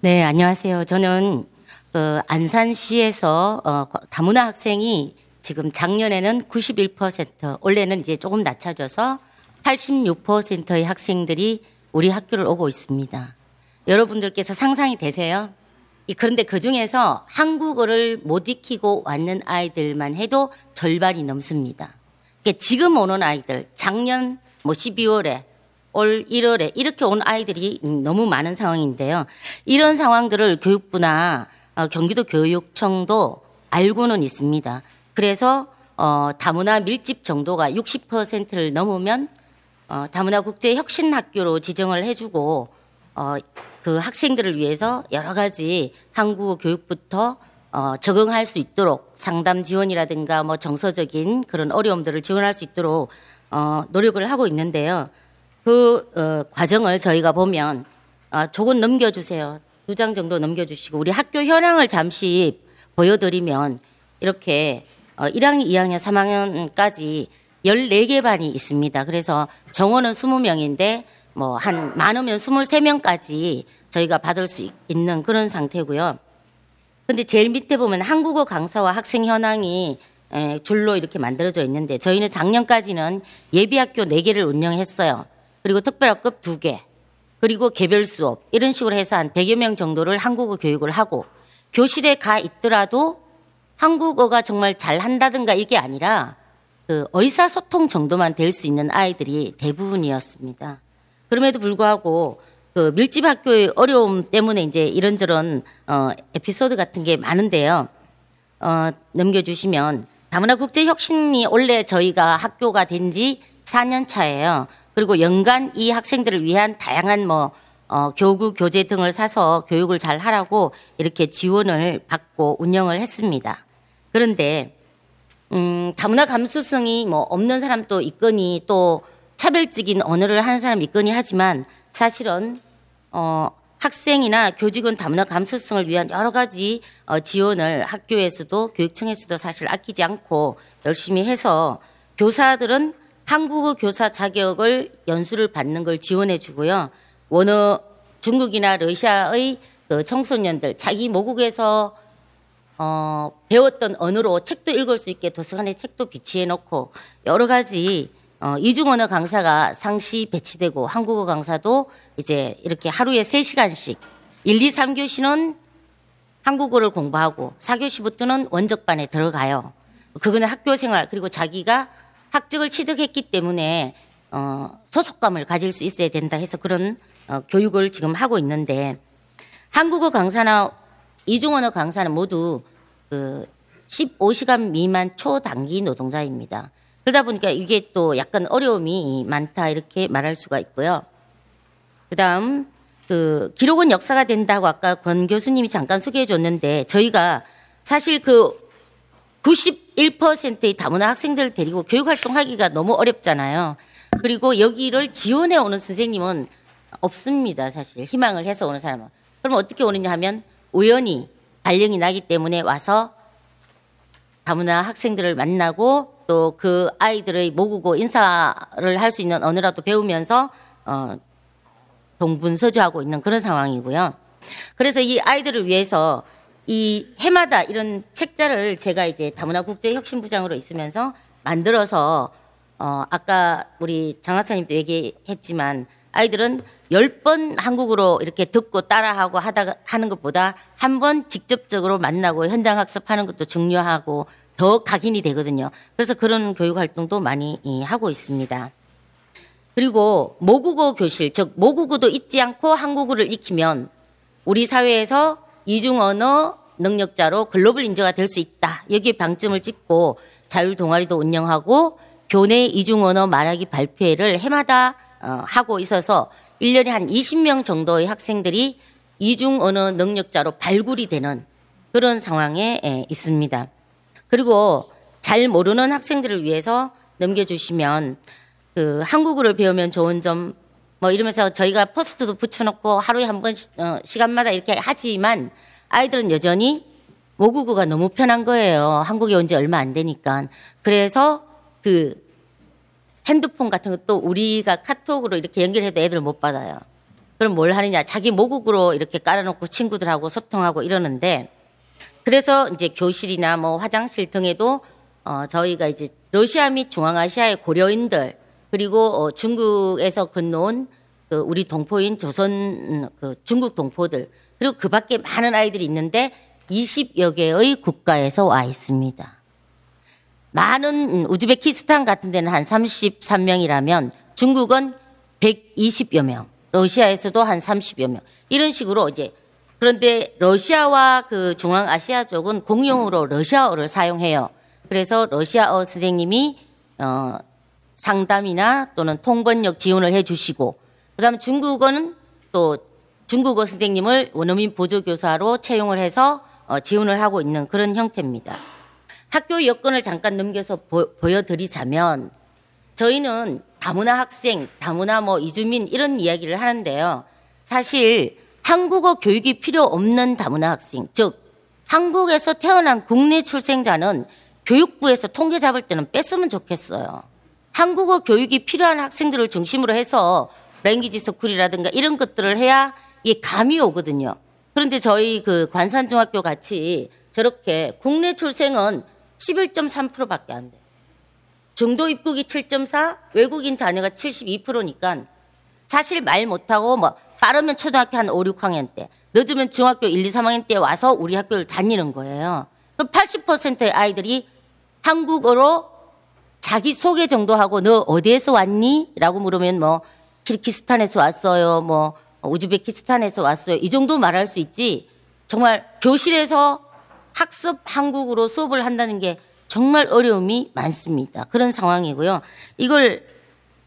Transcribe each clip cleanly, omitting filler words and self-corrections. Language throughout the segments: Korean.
네, 안녕하세요. 저는 안산시에서 다문화 학생이 지금 작년에는 91%, 올해는 이제 조금 낮춰져서 86%의 학생들이 우리 학교를 오고 있습니다. 여러분들께서 상상이 되세요? 그런데 그중에서 한국어를 못 익히고 왔는 아이들만 해도 절반이 넘습니다. 지금 오는 아이들, 작년 12월에 올 1월에 이렇게 온 아이들이 너무 많은 상황인데요. 이런 상황들을 교육부나 경기도 교육청도 알고는 있습니다. 그래서 다문화 밀집 정도가 60%를 넘으면 다문화 국제 혁신 학교로 지정을 해주고 그 학생들을 위해서 여러 가지 한국어 교육부터 적응할 수 있도록 상담 지원이라든가 뭐 정서적인 그런 어려움들을 지원할 수 있도록 노력을 하고 있는데요. 그 과정을 저희가 보면 조금 넘겨주세요. 2장 정도 넘겨주시고 우리 학교 현황을 잠시 보여드리면 이렇게 1학년, 2학년, 3학년까지 14개 반이 있습니다. 그래서 정원은 20명인데 뭐 한 많으면 23명까지 저희가 받을 수 있는 그런 상태고요. 근데 제일 밑에 보면 한국어 강사와 학생 현황이 줄로 이렇게 만들어져 있는데 저희는 작년까지는 예비학교 4개를 운영했어요. 그리고 특별학급 2개, 그리고 개별 수업 이런 식으로 해서 한 100여 명 정도를 한국어 교육을 하고 교실에 가 있더라도 한국어가 정말 잘한다든가 이게 아니라 그 의사소통 정도만 될 수 있는 아이들이 대부분이었습니다. 그럼에도 불구하고 그 밀집 학교의 어려움 때문에 이제 이런저런 에피소드 같은 게 많은데요. 넘겨주시면 다문화 국제 혁신이 원래 저희가 학교가 된 지 4년 차예요. 그리고 연간 이 학생들을 위한 다양한 교구, 교재 등을 사서 교육을 잘 하라고 이렇게 지원을 받고 운영을 했습니다. 그런데 다문화 감수성이 없는 사람도 있거니 또 차별적인 언어를 하는 사람이 있거니 하지만 사실은 학생이나 교직원 다문화 감수성을 위한 여러 가지 지원을 학교에서도 교육청에서도 사실 아끼지 않고 열심히 해서 교사들은 한국어 교사 자격을 연수를 받는 걸 지원해 주고요. 원어 중국이나 러시아의 그 청소년들 자기 모국에서 배웠던 언어로 책도 읽을 수 있게 도서관에 책도 비치해 놓고 여러 가지 이중언어 강사가 상시 배치되고 한국어 강사도 이제 이렇게 하루에 3시간씩 1, 2, 3교시는 한국어를 공부하고 4교시부터는 원적반에 들어가요. 그거는 학교 생활 그리고 자기가 학적을 취득했기 때문에 소속감을 가질 수 있어야 된다 해서 그런 교육을 지금 하고 있는데 한국어 강사나 이중언어 강사는 모두 그 15시간 미만 초단기 노동자입니다. 그러다 보니까 이게 또 약간 어려움이 많다 이렇게 말할 수가 있고요. 그다음 그 기록은 역사가 된다고 아까 권 교수님이 잠깐 소개해 줬는데 저희가 사실 그 91%의 다문화 학생들을 데리고 교육활동하기가 너무 어렵잖아요. 그리고 여기를 지원해 오는 선생님은 없습니다. 사실 희망을 해서 오는 사람은. 그럼 어떻게 오느냐 하면 우연히 발령이 나기 때문에 와서 다문화 학생들을 만나고 또 그 아이들의 모국어 인사를 할 수 있는 언어라도 배우면서 동분서주하고 있는 그런 상황이고요. 그래서 이 아이들을 위해서 이 해마다 이런 책자를 제가 이제 다문화 국제혁신부장으로 있으면서 만들어서 아까 우리 장 학사님도 얘기했지만 아이들은 10번 한국어로 이렇게 듣고 따라하고 하는 것보다 한 번 직접적으로 만나고 현장 학습하는 것도 중요하고 더 각인이 되거든요. 그래서 그런 교육 활동도 많이 하고 있습니다. 그리고 모국어 교실, 즉 모국어도 잊지 않고 한국어를 익히면 우리 사회에서 이중언어 능력자로 글로벌 인재가 될 수 있다. 여기에 방점을 찍고 자율 동아리도 운영하고 교내 이중언어 말하기 발표회를 해마다 하고 있어서 1년에 한 20명 정도의 학생들이 이중언어 능력자로 발굴이 되는 그런 상황에 있습니다. 그리고 잘 모르는 학생들을 위해서 넘겨주시면 그 한국어를 배우면 좋은 점 이러면서 저희가 포스트도 붙여놓고 하루에 한 번 시간마다 이렇게 하지만 아이들은 여전히 모국어가 너무 편한 거예요. 한국에 온 지 얼마 안 되니까. 그래서 그 핸드폰 같은 것도 우리가 카톡으로 이렇게 연결해도 애들 못 받아요. 그럼 뭘 하느냐? 자기 모국으로 이렇게 깔아놓고 친구들하고 소통하고 이러는데, 그래서 이제 교실이나 뭐 화장실 등에도 저희가 이제 러시아 및 중앙아시아의 고려인들, 그리고 중국에서 건너온 그 우리 동포인 조선 그 중국 동포들, 그리고 그 밖에 많은 아이들이 있는데 20여 개의 국가에서 와 있습니다. 많은 우즈베키스탄 같은 데는 한 33명이라면 중국은 120여 명, 러시아에서도 한 30여 명, 이런 식으로 이제. 그런데 러시아와 그 중앙아시아 쪽은 공용으로 러시아어를 사용해요. 그래서 러시아어 선생님이 상담이나 또는 통번역 지원을 해주시고, 그다음에 중국어는 또 중국어 선생님을 원어민 보조교사로 채용을 해서 지원을 하고 있는 그런 형태입니다. 학교 여건을 잠깐 넘겨서 보여드리자면, 저희는 다문화 학생, 다문화 뭐 이주민 이런 이야기를 하는데요. 사실 한국어 교육이 필요 없는 다문화 학생, 즉 한국에서 태어난 국내 출생자는 교육부에서 통계 잡을 때는 뺐으면 좋겠어요. 한국어 교육이 필요한 학생들을 중심으로 해서 랭귀지 스쿨이라든가 이런 것들을 해야 이게 감이 오거든요. 그런데 저희 그 관산중학교 같이 저렇게 국내 출생은 11.3%밖에 안 돼요. 중도 입국이 7.4, 외국인 자녀가 72%니까 사실 말 못하고 뭐 빠르면 초등학교 한 5, 6학년 때, 늦으면 중학교 1, 2, 3학년 때 와서 우리 학교를 다니는 거예요. 그럼 80%의 아이들이 한국어로 자기소개 정도 하고 너 어디에서 왔니? 라고 물으면 뭐 키르기스탄에서 왔어요. 뭐 우즈베키스탄에서 왔어요. 이 정도 말할 수 있지, 정말 교실에서 학습 한국어로 수업을 한다는 게 정말 어려움이 많습니다. 그런 상황이고요. 이걸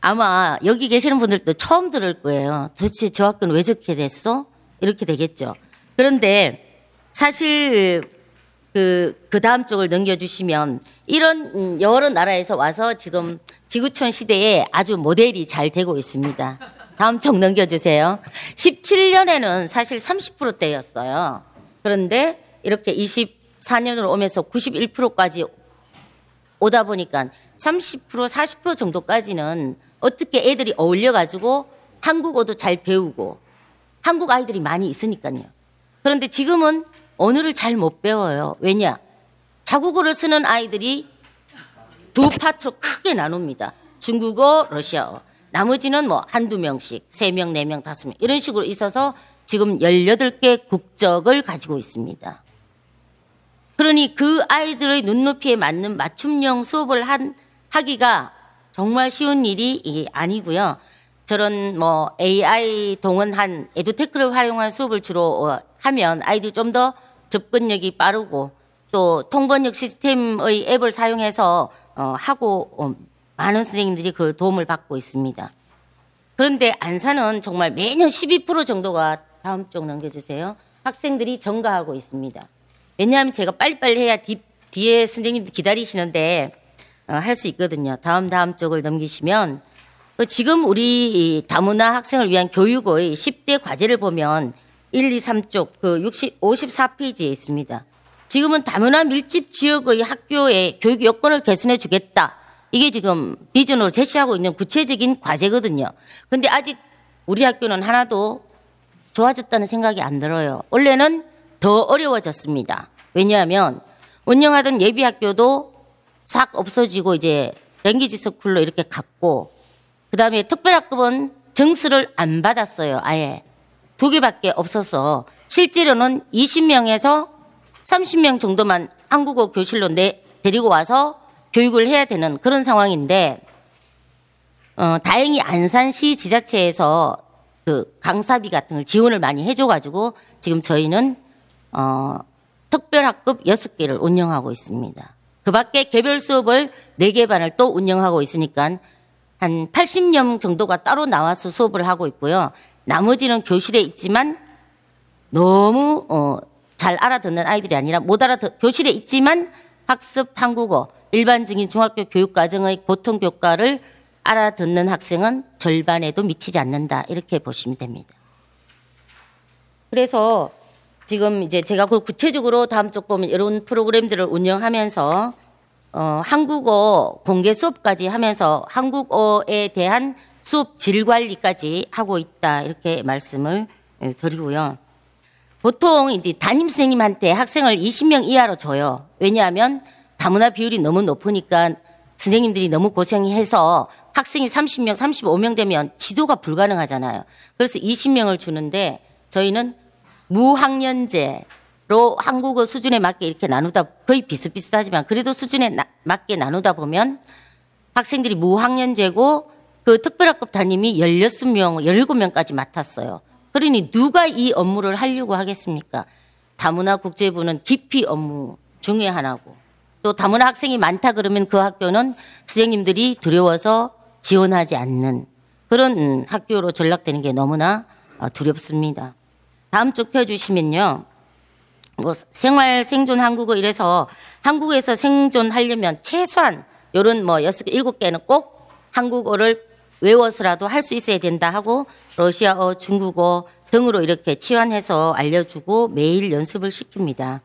아마 여기 계시는 분들도 처음 들을 거예요. 도대체 저 학교는 왜 저렇게 됐어? 이렇게 되겠죠. 그런데 사실 그 다음 쪽을 넘겨주시면 이런 여러 나라에서 와서 지금 지구촌 시대에 아주 모델이 잘 되고 있습니다. 다음 쪽 넘겨주세요. 17년에는 사실 30%대였어요. 그런데 이렇게 24년으로 오면서 91%까지 오다 보니까 30%, 40% 정도까지는 어떻게 애들이 어울려가지고 한국어도 잘 배우고 한국 아이들이 많이 있으니까요. 그런데 지금은 언어를 잘 못 배워요. 왜냐? 자국어를 쓰는 아이들이 두 파트로 크게 나눕니다. 중국어, 러시아어. 나머지는 뭐 한두 명씩, 3명, 4명, 5명 이런 식으로 있어서 지금 18개 국적을 가지고 있습니다. 그러니 그 아이들의 눈높이에 맞는 맞춤형 수업을 하기가 정말 쉬운 일이 아니고요. 저런 뭐 AI 동원한 에듀테크를 활용한 수업을 주로 하면 아이들이 좀 더 접근력이 빠르고 또 통번역 시스템의 앱을 사용해서 하고 많은 선생님들이 그 도움을 받고 있습니다. 그런데 안산은 정말 매년 12% 정도가, 다음 쪽 넘겨주세요, 학생들이 전가하고 있습니다. 왜냐하면 제가 빨리빨리 해야 뒤에 선생님들 기다리시는데 할 수 있거든요. 다음 쪽을 넘기시면 지금 우리 다문화 학생을 위한 교육의 10대 과제를 보면 1, 2, 3쪽 그 54페이지에 있습니다. 지금은 다문화 밀집 지역의 학교의 교육 여건을 개선해 주겠다. 이게 지금 비전으로 제시하고 있는 구체적인 과제거든요. 근데 아직 우리 학교는 하나도 좋아졌다는 생각이 안 들어요. 원래는 더 어려워졌습니다. 왜냐하면 운영하던 예비학교도 싹 없어지고 이제 랭귀지 스쿨로 이렇게 갔고, 그다음에 특별학급은 정수를 안 받았어요. 아예 2개밖에 없어서 실제로는 20명에서 30명 정도만 한국어 교실로 데리고 와서 교육을 해야 되는 그런 상황인데, 다행히 안산시 지자체에서 그 강사비 같은 걸 지원을 많이 해줘가지고 지금 저희는 특별학급 6개를 운영하고 있습니다. 그 밖에 개별 수업을 4개 반을 또 운영하고 있으니까 한 80명 정도가 따로 나와서 수업을 하고 있고요. 나머지는 교실에 있지만 너무 잘 알아듣는 아이들이 아니라 교실에 있지만 학습 한국어, 일반적인 중학교 교육과정의 보통 교과를 알아듣는 학생은 절반에도 미치지 않는다. 이렇게 보시면 됩니다. 그래서 지금 이제 제가 구체적으로 다음 쪽 보면 이런 프로그램들을 운영하면서 한국어 공개 수업까지 하면서 한국어에 대한 수업 질 관리까지 하고 있다 이렇게 말씀을 드리고요. 보통 이제 담임 선생님한테 학생을 20명 이하로 줘요. 왜냐하면 다문화 비율이 너무 높으니까 선생님들이 너무 고생해서 학생이 30명, 35명 되면 지도가 불가능하잖아요. 그래서 20명을 주는데 저희는 무학년제로 한국어 수준에 맞게 이렇게 나누다 거의 비슷비슷하지만 그래도 수준에 맞게 나누다 보면 학생들이 무학년제고 그 특별학급 담임이 16명, 17명까지 맡았어요. 그러니 누가 이 업무를 하려고 하겠습니까? 다문화 국제부는 기피 업무 중에 하나고 또 다문화 학생이 많다 그러면 그 학교는 선생님들이 두려워서 지원하지 않는 그런 학교로 전락되는 게 너무나 두렵습니다. 다음 쪽 펴주시면요. 뭐 생활 생존 한국어 이래서 한국에서 생존하려면 최소한 이런 뭐 6개, 7개는 꼭 한국어를 외워서라도 할 수 있어야 된다 하고 러시아어, 중국어 등으로 이렇게 치환해서 알려주고 매일 연습을 시킵니다.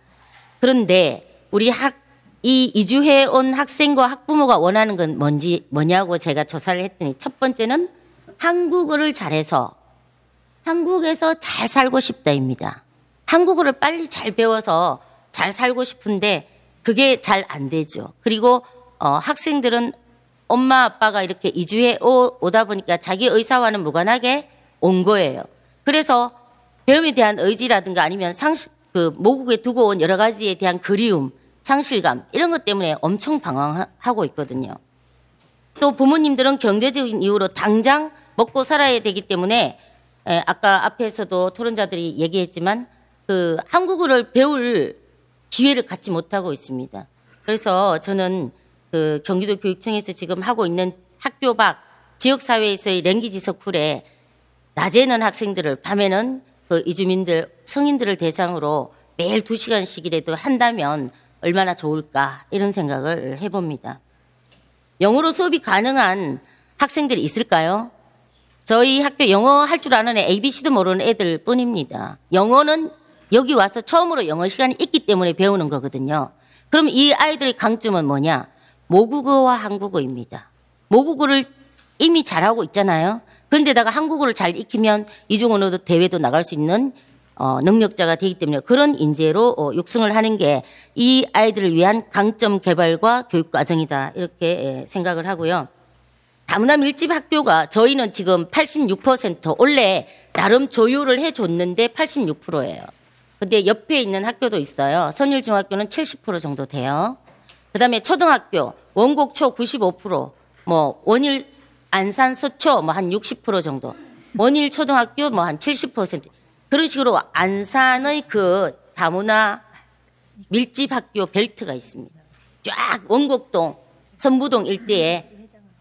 그런데 우리 이 이주해 온 학생과 학부모가 원하는 건 뭐냐고 제가 조사를 했더니 첫 번째는 한국어를 잘해서 한국에서 잘 살고 싶다입니다. 한국어를 빨리 잘 배워서 잘 살고 싶은데 그게 잘 안 되죠. 그리고 학생들은 엄마 아빠가 이렇게 이주해 오다 보니까 자기 의사와는 무관하게 온 거예요. 그래서 배움에 대한 의지라든가 아니면 모국에 두고 온 여러 가지에 대한 그리움, 상실감 이런 것 때문에 엄청 방황하고 있거든요. 또 부모님들은 경제적인 이유로 당장 먹고 살아야 되기 때문에 아까 앞에서도 토론자들이 얘기했지만 그 한국어를 배울 기회를 갖지 못하고 있습니다. 그래서 저는 그 경기도 교육청에서 지금 하고 있는 학교 밖 지역사회에서의 랭귀지 서클에 낮에는 학생들을 밤에는 그 이주민들 성인들을 대상으로 매일 2시간씩이라도 한다면 얼마나 좋을까 이런 생각을 해봅니다. 영어로 수업이 가능한 학생들이 있을까요? 저희 학교 영어 할 줄 아는 애 ABC도 모르는 애들 뿐입니다. 영어는 여기 와서 처음으로 영어 시간이 있기 때문에 배우는 거거든요. 그럼 이 아이들의 강점은 뭐냐? 모국어와 한국어입니다. 모국어를 이미 잘하고 있잖아요. 그런데다가 한국어를 잘 익히면 이중언어도 대회도 나갈 수 있는 능력자가 되기 때문에 그런 인재로 육성을 하는 게 이 아이들을 위한 강점 개발과 교육 과정이다 이렇게 생각을 하고요. 다문화 밀집 학교가 저희는 지금 86% 원래 나름 조율을 해줬는데 86%예요. 근데 옆에 있는 학교도 있어요. 선일중학교는 70% 정도 돼요. 그다음에 초등학교 원곡초 95%, 뭐 원일 안산 서초 뭐 한 60% 정도, 원일 초등학교 뭐 한 70% 그런 식으로 안산의 그 다문화 밀집 학교 벨트가 있습니다. 쫙 원곡동, 선부동 일대에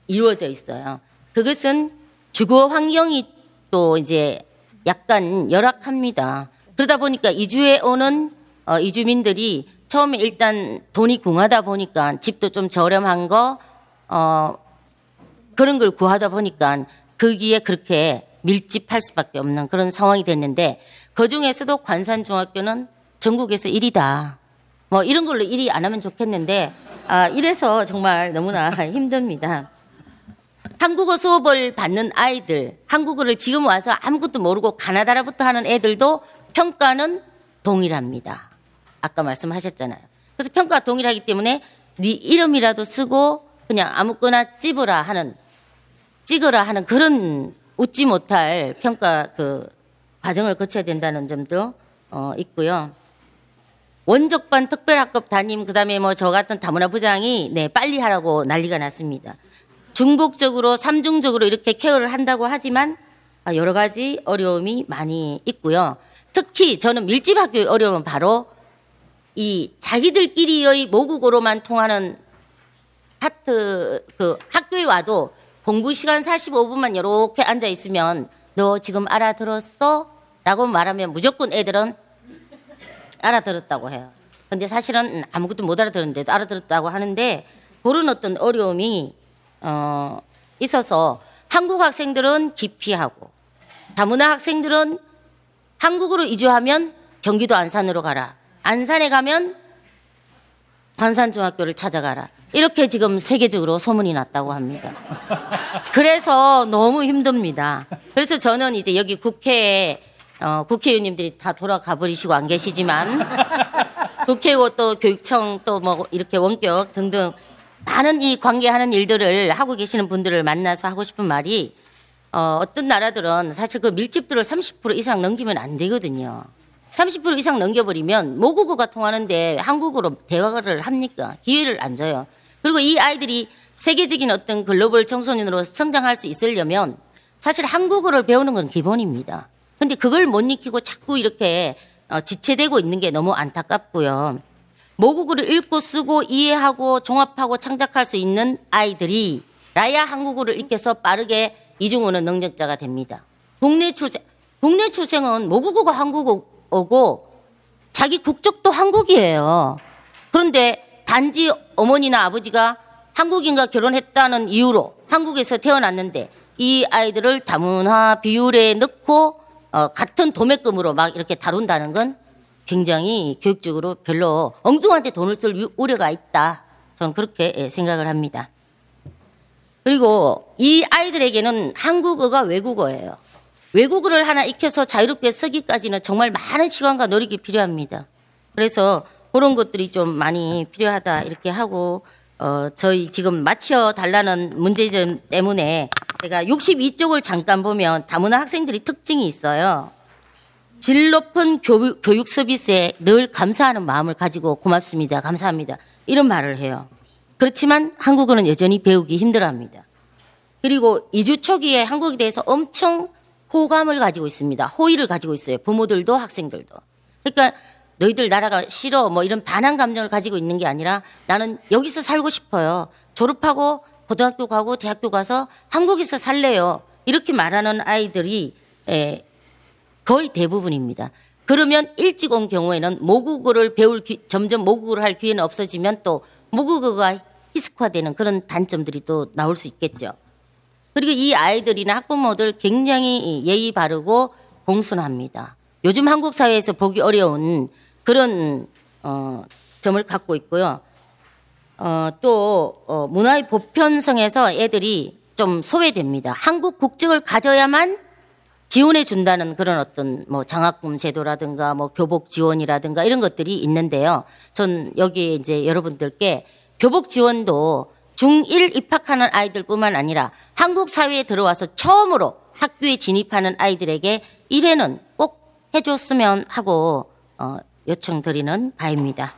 이루어져 있어요. 그것은 주거 환경이 또 이제 약간 열악합니다. 그러다 보니까 이주해 오는 이주민들이 처음에 일단 돈이 궁하다 보니까 집도 좀 저렴한 거 그런 걸 구하다 보니까 거기에 그렇게 밀집할 수밖에 없는 그런 상황이 됐는데 그중에서도 관산중학교는 전국에서 1위다. 뭐 이런 걸로 1위 안 하면 좋겠는데 이래서 정말 너무나 힘듭니다. 한국어 수업을 받는 아이들, 한국어를 지금 와서 아무것도 모르고 가나다라부터 하는 애들도 평가는 동일합니다. 아까 말씀하셨잖아요. 그래서 평가 동일하기 때문에 네 이름이라도 쓰고 그냥 아무거나 찍어라 하는 그런 웃지 못할 평가 그 과정을 거쳐야 된다는 점도 있고요. 원적반 특별학급 담임 그다음에 뭐 저 같은 다문화 부장이 빨리 하라고 난리가 났습니다. 중복적으로 삼중적으로 이렇게 케어를 한다고 하지만 여러 가지 어려움이 많이 있고요. 특히 저는 밀집학교의 어려움은 바로 이 자기들끼리의 모국어로만 통하는 파트 그 학교에 와도 공부 시간 45분만 이렇게 앉아 있으면 너 지금 알아들었어? 라고 말하면 무조건 애들은 알아들었다고 해요. 근데 사실은 아무것도 못 알아들었는데도 알아들었다고 하는데 그런 어떤 어려움이 있어서 한국 학생들은 기피하고 다문화 학생들은 한국으로 이주하면 경기도 안산으로 가라. 안산에 가면 관산중학교를 찾아가라. 이렇게 지금 세계적으로 소문이 났다고 합니다. 그래서 너무 힘듭니다. 그래서 저는 이제 여기 국회에 국회의원님들이 다 돌아가 버리시고 안 계시지만 국회고 또 교육청 또 뭐 이렇게 원격 등등 많은 이 관계하는 일들을 하고 계시는 분들을 만나서 하고 싶은 말이 어떤 나라들은 사실 그 밀집도를 30% 이상 넘기면 안 되거든요. 30% 이상 넘겨버리면 모국어가 통하는데 한국어로 대화를 합니까? 기회를 안 줘요. 그리고 이 아이들이 세계적인 어떤 글로벌 청소년으로 성장할 수 있으려면 사실 한국어를 배우는 건 기본입니다. 근데 그걸 못 익히고 자꾸 이렇게 지체되고 있는 게 너무 안타깝고요. 모국어를 읽고 쓰고 이해하고 종합하고 창작할 수 있는 아이들이 라야 한국어를 익혀서 빠르게 이중언어 능력자가 됩니다. 국내 출생은 모국어가 한국어고 자기 국적도 한국이에요. 그런데 단지 어머니나 아버지가 한국인과 결혼했다는 이유로 한국에서 태어났는데 이 아이들을 다문화 비율에 넣고 같은 도매금으로 막 이렇게 다룬다는 건 굉장히 교육적으로 별로 엉뚱한 데 돈을 쓸 우려가 있다. 저는 그렇게 생각을 합니다. 그리고 이 아이들에게는 한국어가 외국어예요. 외국어를 하나 익혀서 자유롭게 쓰기까지는 정말 많은 시간과 노력이 필요합니다. 그래서 그런 것들이 좀 많이 필요하다 이렇게 하고 저희 지금 맞춰달라는 문제점 때문에 제가 62쪽을 잠깐 보면 다문화 학생들이 특징이 있어요. 질 높은 교육 서비스에 늘 감사하는 마음을 가지고 고맙습니다. 감사합니다. 이런 말을 해요. 그렇지만 한국어는 여전히 배우기 힘들어합니다. 그리고 이주 초기에 한국에 대해서 엄청 호감을 가지고 있습니다. 호의를 가지고 있어요. 부모들도 학생들도. 그러니까 너희들 나라가 싫어 뭐 이런 반한 감정을 가지고 있는 게 아니라 나는 여기서 살고 싶어요. 졸업하고 고등학교 가고 대학교 가서 한국에서 살래요. 이렇게 말하는 아이들이 거의 대부분입니다. 그러면 일찍 온 경우에는 모국어를 점점 모국어를 할 기회는 없어지면 또 모국어가 희석화되는 그런 단점들이 또 나올 수 있겠죠. 그리고 이 아이들이나 학부모들 굉장히 예의 바르고 공손합니다. 요즘 한국 사회에서 보기 어려운 그런 점을 갖고 있고요. 또 문화의 보편성에서 애들이 좀 소외됩니다. 한국 국적을 가져야만 지원해 준다는 그런 어떤 뭐 장학금 제도라든가 뭐 교복 지원이라든가 이런 것들이 있는데요. 전 여기에 이제 여러분들께 교복 지원도 중1 입학하는 아이들뿐만 아니라 한국 사회에 들어와서 처음으로 학교에 진입하는 아이들에게 1회는 꼭 해줬으면 하고 요청드리는 바입니다.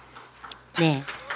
네.